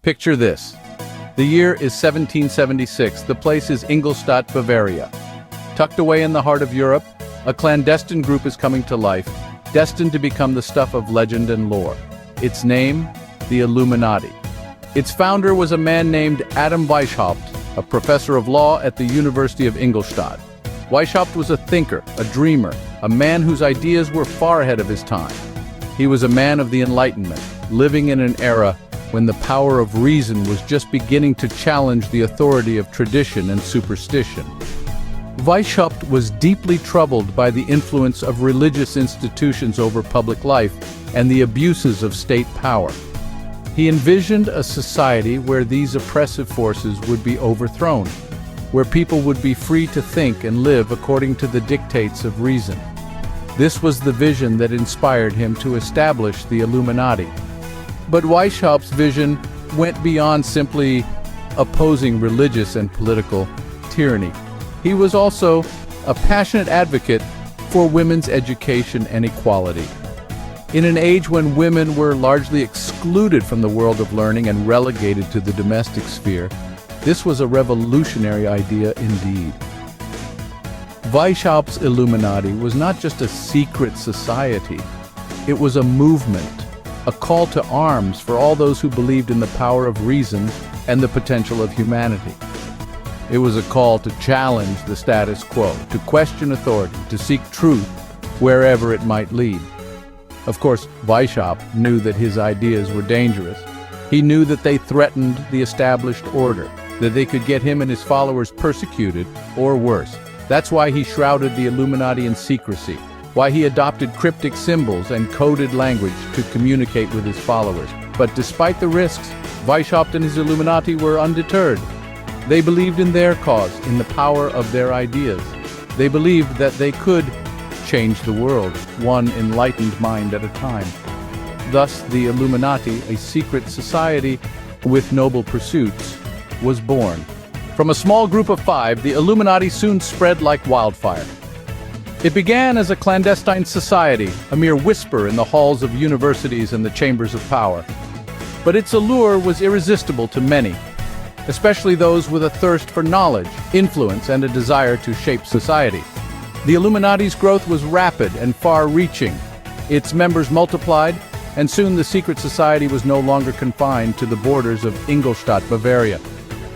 Picture this. The year is 1776. The place is Ingolstadt, Bavaria. Tucked away in the heart of Europe, a clandestine group is coming to life, destined to become the stuff of legend and lore. Its name, the Illuminati. Its founder was a man named Adam Weishaupt, a professor of law at the University of Ingolstadt. Weishaupt was a thinker, a dreamer, a man whose ideas were far ahead of his time. He was a man of the Enlightenment, living in an era when the power of reason was just beginning to challenge the authority of tradition and superstition. Weishaupt was deeply troubled by the influence of religious institutions over public life and the abuses of state power. He envisioned a society where these oppressive forces would be overthrown, where people would be free to think and live according to the dictates of reason. This was the vision that inspired him to establish the Illuminati. But Weishaupt's vision went beyond simply opposing religious and political tyranny. He was also a passionate advocate for women's education and equality. In an age when women were largely excluded from the world of learning and relegated to the domestic sphere, this was a revolutionary idea indeed. Weishaupt's Illuminati was not just a secret society. It was a movement, a call to arms for all those who believed in the power of reason and the potential of humanity. It was a call to challenge the status quo, to question authority, to seek truth wherever it might lead. Of course, Weishaupt knew that his ideas were dangerous. He knew that they threatened the established order, that they could get him and his followers persecuted or worse. That's why he shrouded the Illuminati in secrecy, why he adopted cryptic symbols and coded language to communicate with his followers. But despite the risks, Weishaupt and his Illuminati were undeterred. They believed in their cause, in the power of their ideas. They believed that they could change the world, one enlightened mind at a time. Thus, the Illuminati, a secret society with noble pursuits, was born. From a small group of 5, the Illuminati soon spread like wildfire. It began as a clandestine society, a mere whisper in the halls of universities and the chambers of power. But its allure was irresistible to many, especially those with a thirst for knowledge, influence, and a desire to shape society. The Illuminati's growth was rapid and far-reaching. Its members multiplied, and soon the secret society was no longer confined to the borders of Ingolstadt, Bavaria.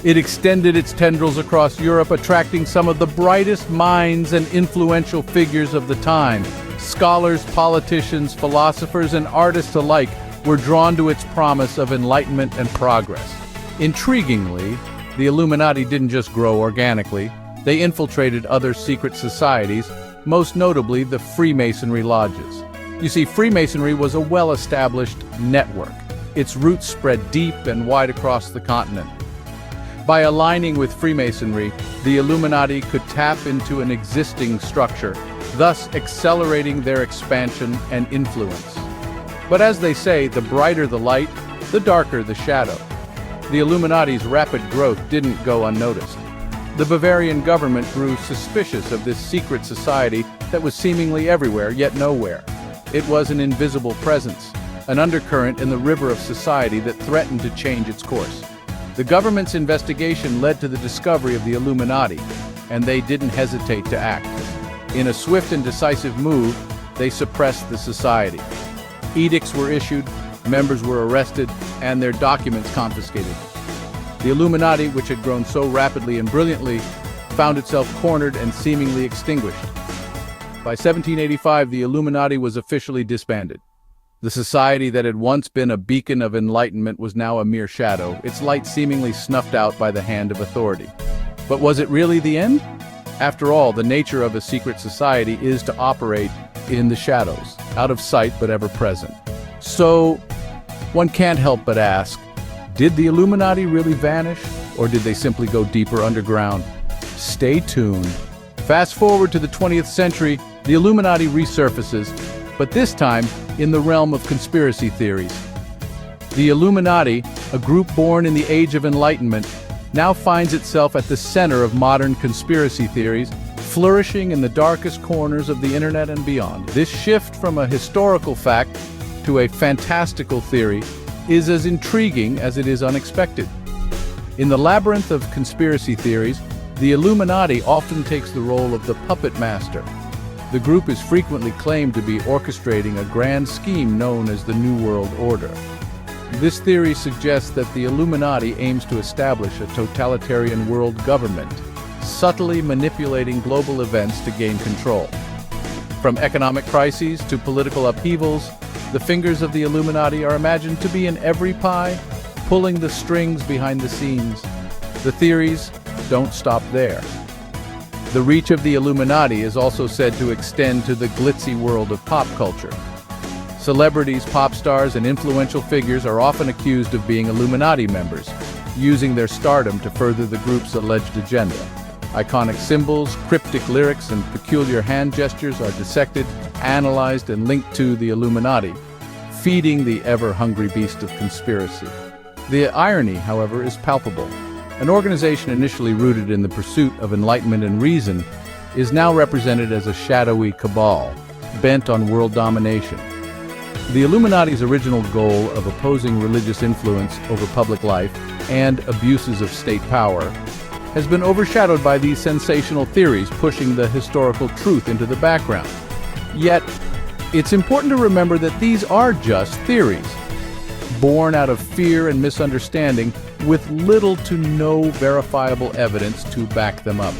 It extended its tendrils across Europe, attracting some of the brightest minds and influential figures of the time. Scholars, politicians, philosophers, and artists alike were drawn to its promise of enlightenment and progress. Intriguingly, the Illuminati didn't just grow organically. They infiltrated other secret societies, most notably the Freemasonry lodges. You see, Freemasonry was a well-established network. Its roots spread deep and wide across the continent. By aligning with Freemasonry, the Illuminati could tap into an existing structure, thus accelerating their expansion and influence. But as they say, the brighter the light, the darker the shadow. The Illuminati's rapid growth didn't go unnoticed. The Bavarian government grew suspicious of this secret society that was seemingly everywhere, yet nowhere. It was an invisible presence, an undercurrent in the river of society that threatened to change its course. The government's investigation led to the discovery of the Illuminati, and they didn't hesitate to act. In a swift and decisive move, they suppressed the society. Edicts were issued, members were arrested, and their documents confiscated. The Illuminati, which had grown so rapidly and brilliantly, found itself cornered and seemingly extinguished. By 1785, the Illuminati was officially disbanded. The society that had once been a beacon of enlightenment was now a mere shadow, its light seemingly snuffed out by the hand of authority. But was it really the end? After all, the nature of a secret society is to operate in the shadows, out of sight but ever present. So, one can't help but ask, did the Illuminati really vanish, or did they simply go deeper underground? Stay tuned. Fast forward to the 20th century, the Illuminati resurfaces, but this time in the realm of conspiracy theories. The Illuminati, a group born in the Age of Enlightenment, now finds itself at the center of modern conspiracy theories, flourishing in the darkest corners of the internet and beyond. This shift from a historical fact to a fantastical theory is as intriguing as it is unexpected. In the labyrinth of conspiracy theories, the Illuminati often takes the role of the puppet master. The group is frequently claimed to be orchestrating a grand scheme known as the New World Order. This theory suggests that the Illuminati aims to establish a totalitarian world government, subtly manipulating global events to gain control. From economic crises to political upheavals, the fingers of the Illuminati are imagined to be in every pie, pulling the strings behind the scenes. The theories don't stop there. The reach of the Illuminati is also said to extend to the glitzy world of pop culture. Celebrities, pop stars, and influential figures are often accused of being Illuminati members, using their stardom to further the group's alleged agenda. Iconic symbols, cryptic lyrics, and peculiar hand gestures are dissected, analyzed, and linked to the Illuminati, feeding the ever-hungry beast of conspiracy. The irony, however, is palpable. An organization initially rooted in the pursuit of enlightenment and reason is now represented as a shadowy cabal, bent on world domination. The Illuminati's original goal of opposing religious influence over public life and abuses of state power has been overshadowed by these sensational theories pushing the historical truth into the background. Yet, it's important to remember that these are just theories, born out of fear and misunderstanding, with little to no verifiable evidence to back them up.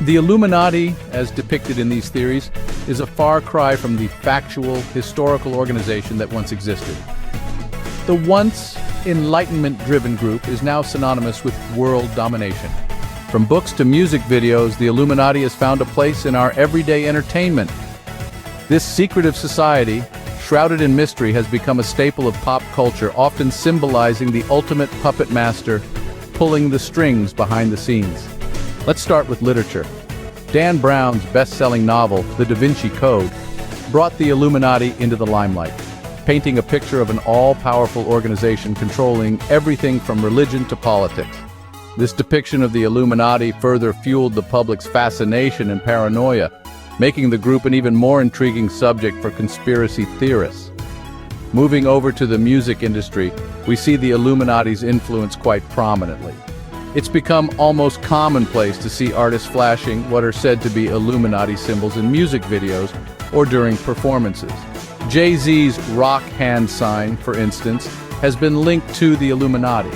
The Illuminati, as depicted in these theories, is a far cry from the factual, historical organization that once existed. The once enlightenment-driven group is now synonymous with world domination. From books to music videos, the Illuminati has found a place in our everyday entertainment. This secretive society, shrouded in mystery, has become a staple of pop culture, often symbolizing the ultimate puppet master pulling the strings behind the scenes. Let's start with literature. Dan Brown's best-selling novel, The Da Vinci Code, brought the Illuminati into the limelight, painting a picture of an all-powerful organization controlling everything from religion to politics. This depiction of the Illuminati further fueled the public's fascination and paranoia, making the group an even more intriguing subject for conspiracy theorists. Moving over to the music industry, we see the Illuminati's influence quite prominently. It's become almost commonplace to see artists flashing what are said to be Illuminati symbols in music videos or during performances. Jay-Z's rock hand sign, for instance, has been linked to the Illuminati,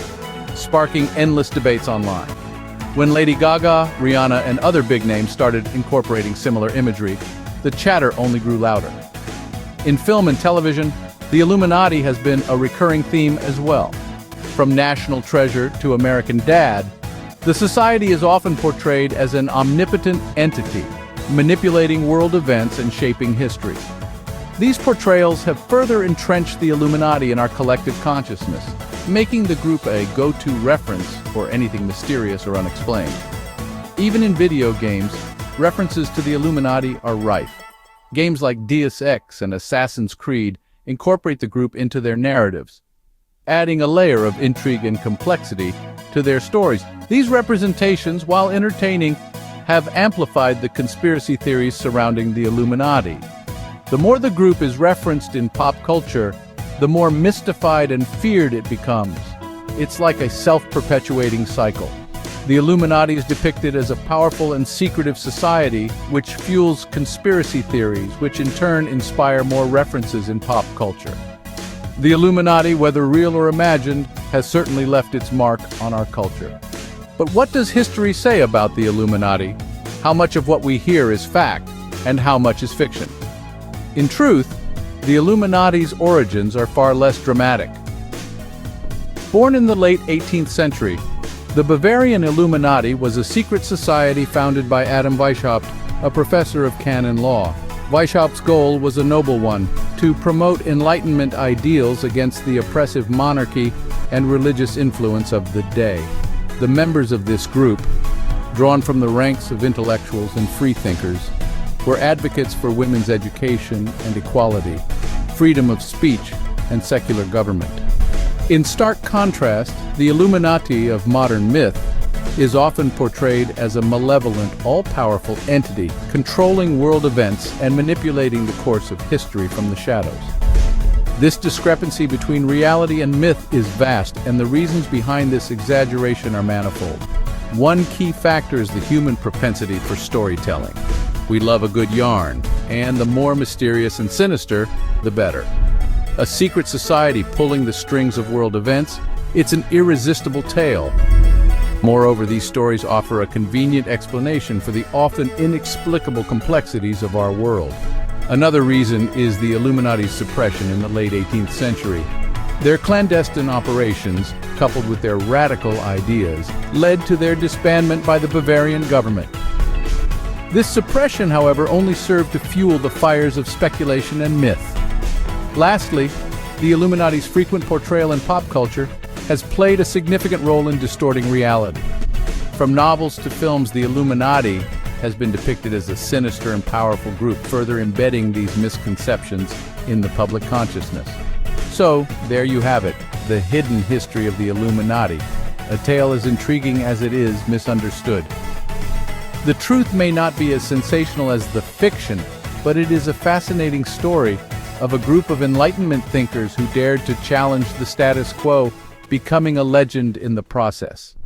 sparking endless debates online. When Lady Gaga, Rihanna, and other big names started incorporating similar imagery, the chatter only grew louder. In film and television, the Illuminati has been a recurring theme as well. From National Treasure to American Dad, the society is often portrayed as an omnipotent entity, manipulating world events and shaping history. These portrayals have further entrenched the Illuminati in our collective consciousness, making the group a go-to reference for anything mysterious or unexplained. Even in video games, references to the Illuminati are rife. Games like Deus Ex and Assassin's Creed incorporate the group into their narratives, adding a layer of intrigue and complexity to their stories. These representations, while entertaining, have amplified the conspiracy theories surrounding the Illuminati. The more the group is referenced in pop culture, the more mystified and feared it becomes. It's like a self-perpetuating cycle. The Illuminati is depicted as a powerful and secretive society which fuels conspiracy theories, which in turn inspire more references in pop culture. The Illuminati, whether real or imagined, has certainly left its mark on our culture. But what does history say about the Illuminati? How much of what we hear is fact, and how much is fiction? In truth, the Illuminati's origins are far less dramatic. Born in the late 18th century, the Bavarian Illuminati was a secret society founded by Adam Weishaupt, a professor of canon law. Weishaupt's goal was a noble one: to promote Enlightenment ideals against the oppressive monarchy and religious influence of the day. The members of this group, drawn from the ranks of intellectuals and freethinkers, were advocates for women's education and equality, freedom of speech, and secular government. In stark contrast, the Illuminati of modern myth is often portrayed as a malevolent, all-powerful entity controlling world events and manipulating the course of history from the shadows. This discrepancy between reality and myth is vast, and the reasons behind this exaggeration are manifold. One key factor is the human propensity for storytelling. We love a good yarn, and the more mysterious and sinister, the better. A secret society pulling the strings of world events, it's an irresistible tale. Moreover, these stories offer a convenient explanation for the often inexplicable complexities of our world. Another reason is the Illuminati's suppression in the late 18th century. Their clandestine operations, coupled with their radical ideas, led to their disbandment by the Bavarian government. This suppression, however, only served to fuel the fires of speculation and myth. Lastly, the Illuminati's frequent portrayal in pop culture has played a significant role in distorting reality. From novels to films, the Illuminati has been depicted as a sinister and powerful group, further embedding these misconceptions in the public consciousness. So, there you have it, the hidden history of the Illuminati, a tale as intriguing as it is misunderstood. The truth may not be as sensational as the fiction, but it is a fascinating story of a group of Enlightenment thinkers who dared to challenge the status quo, becoming a legend in the process.